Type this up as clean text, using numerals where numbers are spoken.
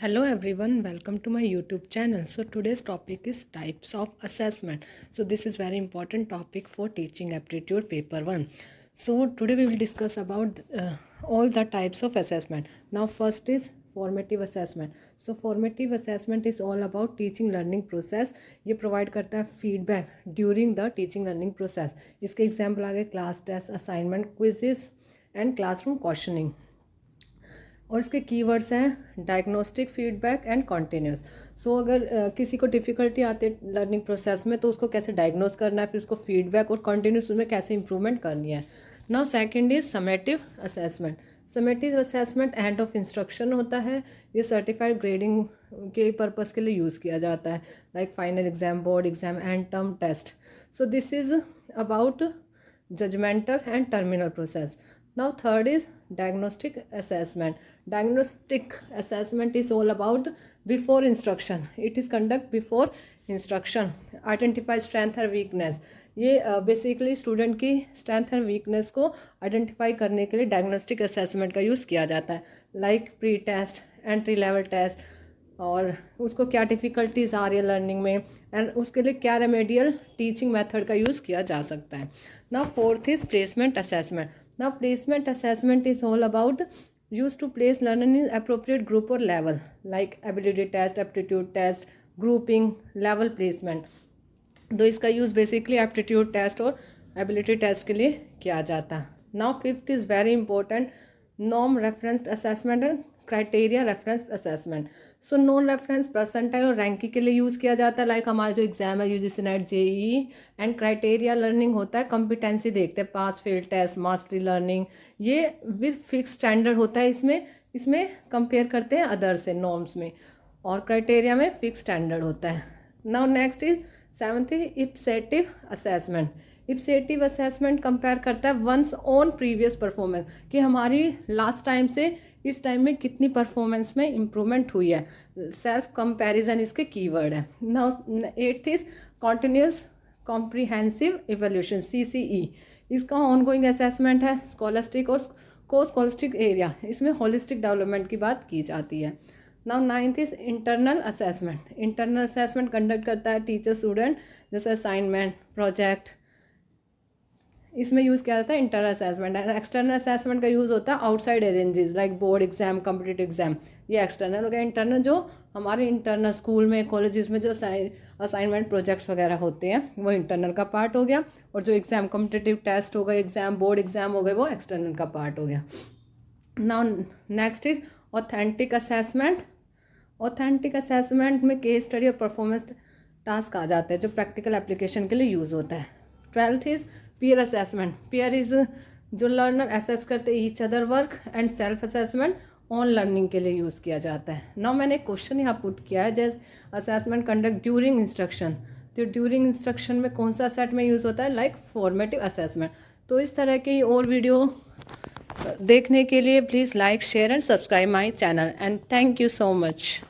Hello everyone, welcome to my YouTube channel. So today's topic is types of assessment. So this is very important topic for teaching aptitude paper 1. So today we will discuss about all the types of assessment. Now first is formative assessment. So formative assessment is all about teaching learning process. ये provide करता है feedback during the teaching learning process. इसके example आ गए class test, assignment, quizzes and classroom questioning. और इसके keywords हैं diagnostic, feedback and continuous. सो अगर किसी को डिफ़िकल्टी आती है लर्निंग प्रोसेस में तो उसको कैसे डायग्नोस करना है, फिर उसको फीडबैक और कॉन्टिन्यूस में कैसे इंप्रूवमेंट करनी है. Now second is summative assessment. Summative assessment end of instruction होता है. ये सर्टिफाइड ग्रेडिंग के पर्पज़ के लिए यूज़ किया जाता है, like final exam, board exam and term test. So this is about judgmental and terminal process. Now third is diagnostic assessment. Diagnostic assessment is all about before instruction. It is conduct before instruction. Identify strength or weakness. ये basically student की strength और weakness को identify करने के लिए diagnostic assessment का use किया जाता है, like pre test, entry level test, और उसको क्या डिफ़िकल्टीज आ रही है लर्निंग में एंड उसके लिए क्या रेमेडियल टीचिंग मेथड का यूज़ किया जा सकता है. Now fourth is placement assessment. Now placement assessment is all about use to place learner in appropriate group और level, like ability test, aptitude test, grouping, level placement. तो इसका use basically aptitude test और ability test के लिए किया जाता है. Now fifth is very important, norm referenced assessment and criteria reference assessment. So नॉन रेफरेंस परसेंटाइल और रैंकिंग के लिए यूज़ किया जाता है, लाइक हमारा जो एग्जाम है UGC NET, JE. And criteria learning होता है, कॉम्पिटेंसी देखते हैं, pass fail test, mastery learning. ये विद फिक्स स्टैंडर्ड होता है. इसमें कंपेयर करते हैं अदर से नॉर्म्स में, और क्राइटेरिया में फिक्स स्टैंडर्ड होता है. Now next is seventh is ipsative assessment. Ipsative assessment compare करता है वंस ऑन प्रीवियस परफॉर्मेंस, कि हमारी लास्ट टाइम से इस टाइम में कितनी परफॉर्मेंस में इम्प्रूवमेंट हुई है. सेल्फ कंपैरिजन इसके कीवर्ड है. Now eighth is continuous comprehensive evolution, CCE. इसका ऑनगोइंग असेसमेंट है स्कॉलस्टिक और को स्कॉलस्टिक एरिया. इसमें होलिस्टिक डेवलपमेंट की बात की जाती है. Now ninth is internal assessment. Internal assessment conduct करता है टीचर स्टूडेंट, जैसे असाइनमेंट, प्रोजेक्ट. इसमें यूज़ किया जाता है internal assessment. And external assessment का यूज़ होता है outside agencies, like board exam, competitive exam. ये एक्सटर्नल हो गया. इंटरनल जो हमारे इंटरनल स्कूल में, कॉलेजेस में जो असाइनमेंट, प्रोजेक्ट्स वगैरह होते हैं वो इंटरनल का पार्ट हो गया. और जो एग्जाम, कॉम्पिटिटिव टेस्ट हो गए, एग्जाम, बोर्ड एग्जाम हो गए, वो एक्सटर्नल का पार्ट हो गया. Now next is authentic assessment. Authentic assessment में केस स्टडी और परफॉर्मेंस टास्क आ जाते हैं जो प्रैक्टिकल एप्लीकेशन के लिए यूज़ होता है. Twelfth is peer assessment. Peer is जो लर्नर असेस करते each other work, and self assessment on learning के लिए यूज़ किया जाता है. नाउ मैंने क्वेश्चन यहाँ पुट किया है, जैसे असेसमेंट कंडक्ट ड्यूरिंग इंस्ट्रक्शन. तो ड्यूरिंग इंस्ट्रक्शन में कौन सा सेट में यूज़ होता है, लाइक फॉर्मेटिव असेसमेंट. तो इस तरह की और वीडियो देखने के लिए please like, share and subscribe my channel, and thank you so much.